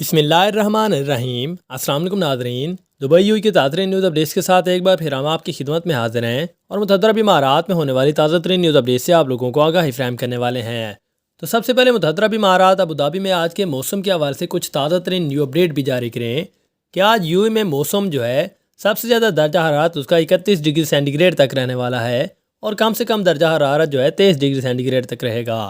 بسم اللہ الرحمن الرحیم۔ السلام علیکم ناظرین، دبئی یو کی تازہ ترین نیوز اپڈیٹس کے ساتھ ایک بار پھر ہم آپ کی خدمت میں حاضر ہیں اور متحدہ امارات میں ہونے والی تازہ ترین نیوز اپڈیٹ سے آپ لوگوں کو آگاہی فراہم کرنے والے ہیں۔ تو سب سے پہلے متحدہ امارات ابوظہبی میں آج کے موسم کے حوالے سے کچھ تازہ ترین نیو اپڈیٹ بھی جاری کریں کہ آج یو میں موسم جو ہے سب سے زیادہ درجہ حرارت اس کا 31 ڈگری سینٹی گریڈ تک رہنے والا ہے اور کم سے کم درجہ حرارت جو ہے 23 ڈگری سینٹی گریڈ تک رہے گا۔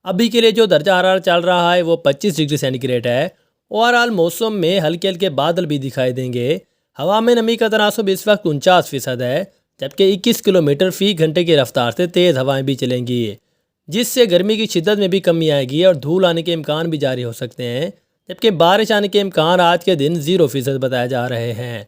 ابھی کے لیے جو درجہ حرارت چل رہا ہے وہ 25 ڈگری سینٹی گریڈ ہے۔ اوورآل موسم میں ہلکے ہلکے بادل بھی دکھائی دیں گے۔ ہوا میں نمی کا تناسب اس وقت 49% ہے، جبکہ 21 کلومیٹر فی گھنٹے کی رفتار سے تیز ہوائیں بھی چلیں گی، جس سے گرمی کی شدت میں بھی کمی آئے گی اور دھول آنے کے امکان بھی جاری ہو سکتے ہیں، جبکہ بارش آنے کے امکان آج کے دن 0% بتائے جا رہے ہیں۔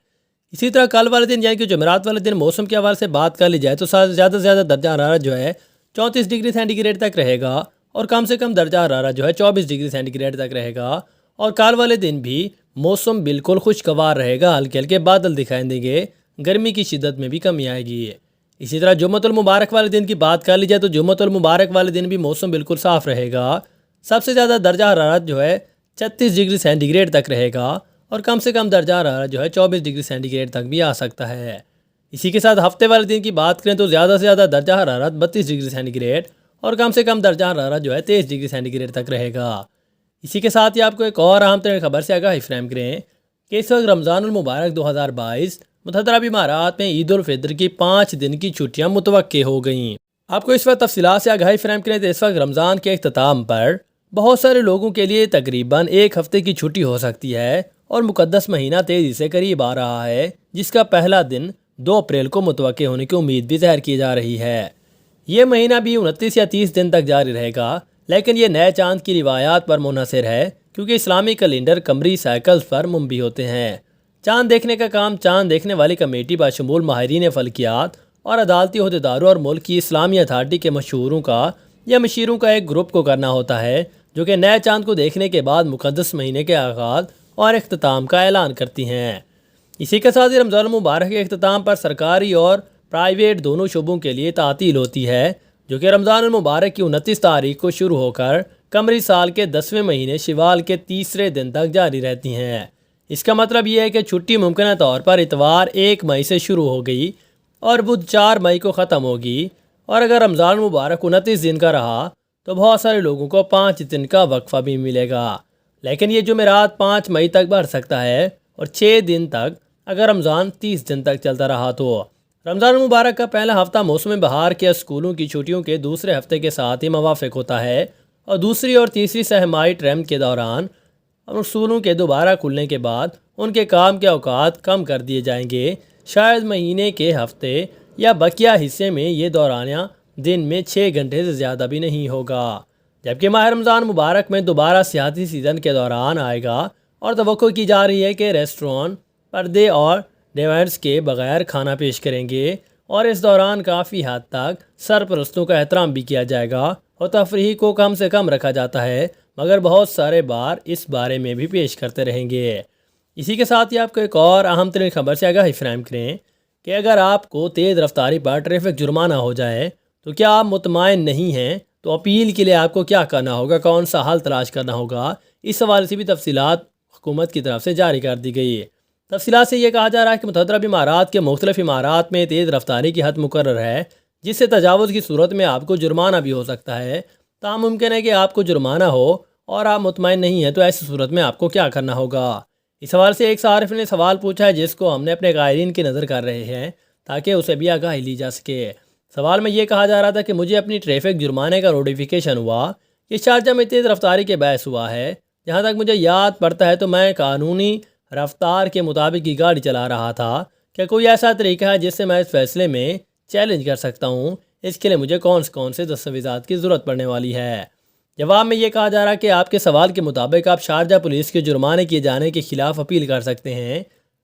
اسی طرح کل والے دن یعنی کہ جمعرات والے دن موسم کے حوالے سے بات کر لی جائے تو زیادہ سے زیادہ درجہ حرارت جو ہے 34 ڈگری سینٹی گریڈ تک رہے گا اور کم سے کم درجہ حرارت جو ہے 24 ڈگری سینٹی گریڈ تک رہے گا۔ اور کل والے دن بھی موسم بالکل خوشگوار رہے گا، ہلکے ہلکے بادل دکھائی دیں گے، گرمی کی شدت میں بھی کمی آئے گی۔ اسی طرح جمعۃ المبارک والے دن کی بات کر لی جائے تو جمعۃ المبارک والے دن بھی موسم بالکل صاف رہے گا۔ سب سے زیادہ درجہ حرارت جو ہے 36 ڈگری سینٹی گریڈ تک رہے گا اور کم سے کم درجہ حرارت جو ہے 24 ڈگری سینٹی گریڈ تک بھی آ سکتا ہے۔ اسی کے ساتھ ہفتے والے دن کی بات کریں تو زیادہ سے زیادہ درجہ حرارت 32 ڈگری سینٹی گریڈ اور کم سے کم درجہ حرارت جو ہے 23 ڈگری سینٹی گریڈ تک رہے گا۔ اسی کے ساتھ ہی آپ کو ایک اور اہم ترین خبر سے آگاہی فراہم کریں کہ اس وقت رمضان المبارک 2022 متحدہ عرب امارات میں عید الفطر کی 5 دن کی چھٹیاں متوقع ہو گئیں۔ آپ کو اس وقت تفصیلات سے آگاہی فراہم کریں تو اس وقت رمضان کے اختتام پر بہت سارے لوگوں کے لیے تقریباً 1 ہفتے کی چھٹی ہو سکتی ہے اور مقدس مہینہ تیزی سے قریب آ رہا ہے، جس کا پہلا دن 2 اپریل کو متوقع ہونے کی امید بھی ظاہر کی جا رہی ہے۔ یہ مہینہ بھی 29 یا 30 دن تک جاری رہے گا، لیکن یہ نئے چاند کی روایات پر منحصر ہے کیونکہ اسلامی کیلنڈر قمری سائیکلز پر منبی ہوتے ہیں۔ چاند دیکھنے کا کام چاند دیکھنے والی کمیٹی بشمول ماہرین فلکیات اور عدالتی عہدیداروں اور ملک کی اسلامی اتھارٹی کے مشہوروں کا یا مشیروں کا ایک گروپ کو کرنا ہوتا ہے، جو کہ نئے چاند کو دیکھنے کے بعد مقدس مہینے کے آغاز اور اختتام کا اعلان کرتی ہیں۔ اسی کے ساتھ ہی رمضان المبارک کے اختتام پر سرکاری اور پرائیویٹ دونوں شعبوں کے لیے تعطیل ہوتی ہے، جو کہ رمضان المبارک کی 29 تاریخ کو شروع ہو کر قمری سال کے 10ویں مہینے شوال کے 3 دن تک جاری رہتی ہیں۔ اس کا مطلب یہ ہے کہ چھٹی ممکنہ طور پر اتوار 1 مئی سے شروع ہو گئی اور بدھ 4 مئی کو ختم ہوگی، اور اگر رمضان المبارک 29 دن کا رہا تو بہت سارے لوگوں کو 5 دن کا وقفہ بھی ملے گا، لیکن یہ جمعرات 5 مئی تک بڑھ سکتا ہے اور 6 دن تک اگر رمضان 30 دن تک چلتا رہا تو۔ رمضان المبارک کا پہلا ہفتہ موسم بہار کے اسکولوں کی چھٹیوں کے دوسرے ہفتے کے ساتھ ہی موافق ہوتا ہے اور دوسری اور تیسری سہمائی ٹرم کے دوران اسکولوں کے دوبارہ کھلنے کے بعد ان کے کام کے اوقات کم کر دیے جائیں گے۔ شاید مہینے کے ہفتے یا بقیہ حصے میں یہ دورانیہ دن میں 6 گھنٹے سے زیادہ بھی نہیں ہوگا، جبکہ ماہ رمضان مبارک میں دوبارہ سیاحتی سیزن کے دوران آئے گا اور توقع کی جا رہی ہے کہ ریسٹوران پردے اور ڈیوائرز کے بغیر کھانا پیش کریں گے اور اس دوران کافی حد تک سرپرستوں کا احترام بھی کیا جائے گا اور تفریح کو کم سے کم رکھا جاتا ہے، مگر بہت سارے بار اس بارے میں بھی پیش کرتے رہیں گے۔ اسی کے ساتھ ہی آپ کو ایک اور اہم ترین خبر سے آگاہی فراہم کریں کہ اگر آپ کو تیز رفتاری پر ٹریفک جرمانہ ہو جائے تو کیا آپ مطمئن نہیں ہیں تو اپیل کے لیے آپ کو کیا کرنا ہوگا، کون سا حل تلاش کرنا ہوگا، اس حوالے سے بھی تفصیلات حکومت کی طرف سے جاری کر دی گئی ہے۔ تفصیلات سے یہ کہا جا رہا ہے کہ متحدہ عرب امارات کے مختلف امارات میں تیز رفتاری کی حد مقرر ہے، جس سے تجاوز کی صورت میں آپ کو جرمانہ بھی ہو سکتا ہے۔ تاہم ممکن ہے کہ آپ کو جرمانہ ہو اور آپ مطمئن نہیں ہیں تو ایسی صورت میں آپ کو کیا کرنا ہوگا۔ اس حوالے سے ایک صارف نے سوال پوچھا ہے جس کو ہم نے اپنے قائرین کی نظر کر رہے ہیں تاکہ اسے بھی آگاہی لی جا سکے۔ سوال میں یہ کہا جا رہا تھا کہ مجھے اپنی ٹریفک جرمانے کا نوٹیفیکیشن ہوا کہ شارجہ میں تیز رفتاری کے باعث ہوا ہے۔ جہاں تک مجھے یاد پڑتا ہے تو میں قانونی رفتار کے مطابق ہی گاڑی چلا رہا تھا۔ کیا کوئی ایسا طریقہ ہے جس سے میں اس فیصلے میں چیلنج کر سکتا ہوں؟ اس کے لیے مجھے کون سے دستاویزات کی ضرورت پڑنے والی ہے؟ جواب میں یہ کہا جا رہا ہے کہ آپ کے سوال کے مطابق آپ شارجہ پولیس کے جرمانے کیے جانے کے خلاف اپیل کر سکتے ہیں۔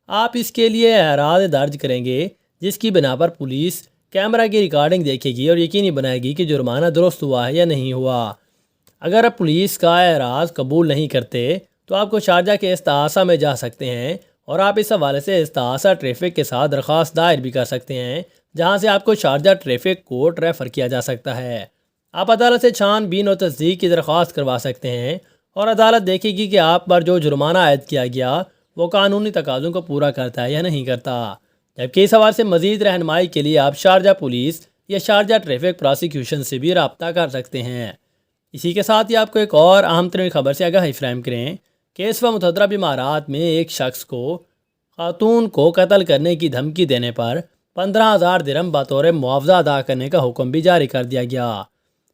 آپ اس کے لیے اعراض درج کریں گے جس کی بنا پر پولیس کیمرہ کی ریکارڈنگ دیکھے گی اور یقینی بنائے گی کہ جرمانہ درست ہوا ہے یا نہیں ہوا۔ اگر آپ پولیس کا اعراض قبول نہیں کرتے تو آپ کو شارجہ کے استحاثہ میں جا سکتے ہیں اور آپ اس حوالے سے استحاثہ ٹریفک کے ساتھ درخواست دائر بھی کر سکتے ہیں، جہاں سے آپ کو شارجہ ٹریفک کورٹ ریفر کیا جا سکتا ہے۔ آپ عدالت سے چھان بین اور تصدیق کی درخواست کروا سکتے ہیں اور عدالت دیکھے گی کہ آپ پر جو جرمانہ عائد کیا گیا وہ قانونی تقاضوں کو پورا کرتا ہے یا نہیں کرتا۔ جبکہ اس حوالے سے مزید رہنمائی کے لیے آپ شارجہ پولیس یا شارجہ ٹریفک پراسیکیوشن سے بھی رابطہ کر سکتے ہیں۔ اسی کے ساتھ ہی آپ کو ایک اور اہم ترین خبر سے آگاہی فراہم کریں کہ اس وقت متحدہ عرب امارات میں ایک شخص کو خاتون کو قتل کرنے کی دھمکی دینے پر 15,000 درہم بطور معاوضہ ادا کرنے کا حکم بھی جاری کر دیا گیا۔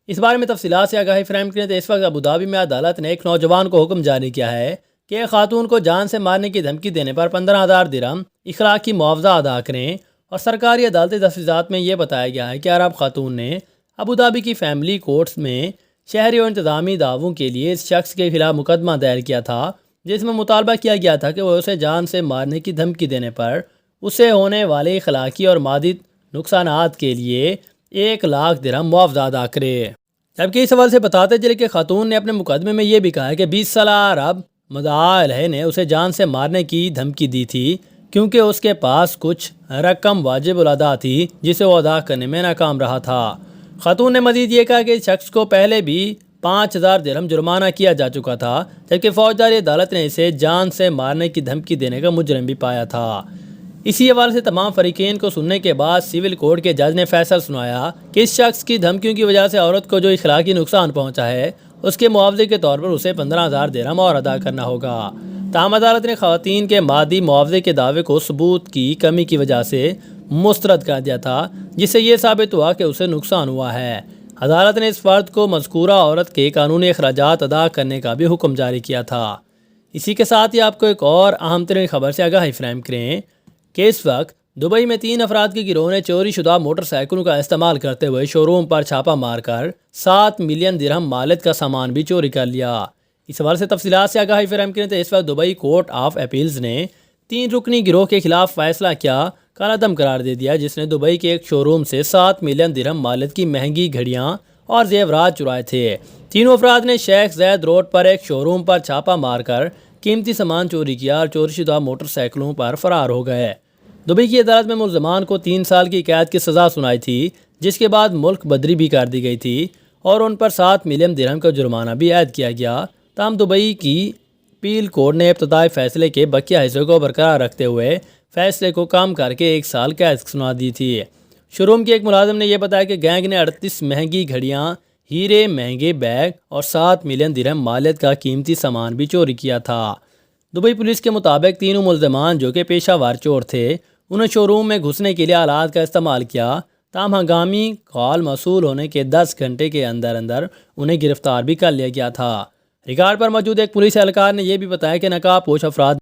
اس بارے میں تفصیلات سے آگاہی فراہم کریں تو اس وقت ابوظہبی میں عدالت نے ایک نوجوان کو حکم جاری کیا ہے کہ خاتون کو جان سے مارنے کی دھمکی دینے پر 15,000 درہم اخراجی معاوضہ ادا کریں، اور سرکاری عدالتی تفصیلات میں یہ بتایا گیا ہے کہ عرب خاتون نے ابوظہبی کی فیملی کورٹس میں شہری و انتظامی دعووں کے لیے اس شخص کے خلاف مقدمہ دائر کیا تھا، جس میں مطالبہ کیا گیا تھا کہ وہ اسے جان سے مارنے کی دھمکی دینے پر اسے ہونے والے اخلاقی اور مادی نقصانات کے لیے 1,00,000 درہم معاوضہ ادا کرے۔ جبکہ اس حوالے سے بتاتے چلے کہ خاتون نے اپنے مقدمے میں یہ بھی کہا ہے کہ 20 سالہ عرب مدعا علیہ نے اسے جان سے مارنے کی دھمکی دی تھی کیونکہ اس کے پاس کچھ رقم واجب الادا تھی جسے وہ ادا کرنے میں ناکام رہا تھا۔ خاتون نے مزید یہ کہا کہ اس شخص کو پہلے بھی 5,000 درہم جرمانہ کیا جا چکا تھا، جبکہ فوجداری عدالت نے اسے جان سے مارنے کی دھمکی دینے کا مجرم بھی پایا تھا۔ اسی حوالے سے تمام فریقین کو سننے کے بعد سول کورٹ کے جج نے فیصلہ سنایا کہ اس شخص کی دھمکیوں کی وجہ سے عورت کو جو اخلاقی نقصان پہنچا ہے اس کے معاوضے کے طور پر اسے 15,000 درہم اور ادا کرنا ہوگا۔ تاہم عدالت نے خواتین کے مادی معاوضے کے دعوے کو ثبوت کی کمی کی وجہ سے مسترد کر دیا تھا، جس سے یہ ثابت ہوا کہ اسے نقصان ہوا ہے۔ عدالت نے اس فرد کو مذکورہ عورت کے قانونی اخراجات ادا کرنے کا بھی حکم جاری کیا تھا۔ اسی کے ساتھ ہی آپ کو ایک اور اہم ترین خبر سے آگاہی فراہم کریں کہ اس وقت دبئی میں 3 افراد کے گروہ نے چوری شدہ موٹر سائیکلوں کا استعمال کرتے ہوئے شو روم پر چھاپہ مار کر 7 ملین درہم مالیت کا سامان بھی چوری کر لیا۔ اس حوالے سے تفصیلات سے آگاہی فراہم کریں تو اس وقت دبئی کورٹ آف اپیلز نے 3 رکنی گروہ کے خلاف فیصلہ کیا کالعدم قرار دے دیا، جس نے دبئی کے ایک شو روم سے 7 ملین درہم مالیت کی مہنگی گھڑیاں اور زیورات چرائے تھے۔ تینوں افراد نے شیخ زید روڈ پر ایک شو روم پر چھاپہ مار کر قیمتی سامان چوری کیا اور چوری شدہ موٹر سائیکلوں پر فرار ہو گئے۔ دبئی کی عدالت میں ملزمان کو 3 سال کی قید کی سزا سنائی تھی، جس کے بعد ملک بدری بھی کر دی گئی تھی اور ان پر 7 ملین درہم کا جرمانہ بھی عائد کیا گیا۔ تاہم دبئی کی اپیل کورٹ نے ابتدائی فیصلے کے بقیہ حصے کو برقرار رکھتے ہوئے فیصلے کو کم کر کے 1 سال قید سنا دی تھی۔ شو روم کے ایک ملازم نے یہ بتایا کہ گینگ نے 38 مہنگی گھڑیاں، ہیرے، مہنگے بیگ اور 7 ملین درہم مالیت کا قیمتی سامان بھی چوری کیا تھا۔ دبئی پولیس کے مطابق تینوں ملزمان جو کہ پیشہ ور چور تھے، انہوں نے شو روم میں گھسنے کے لیے آلات کا استعمال کیا، تاہم ہنگامی کال موصول ہونے کے 10 گھنٹے کے اندر انہیں گرفتار بھی کر لیا گیا تھا۔ ریکارڈ پر موجود ایک پولیس اہلکار نے یہ بھی بتایا کہ نقاب پوش افراد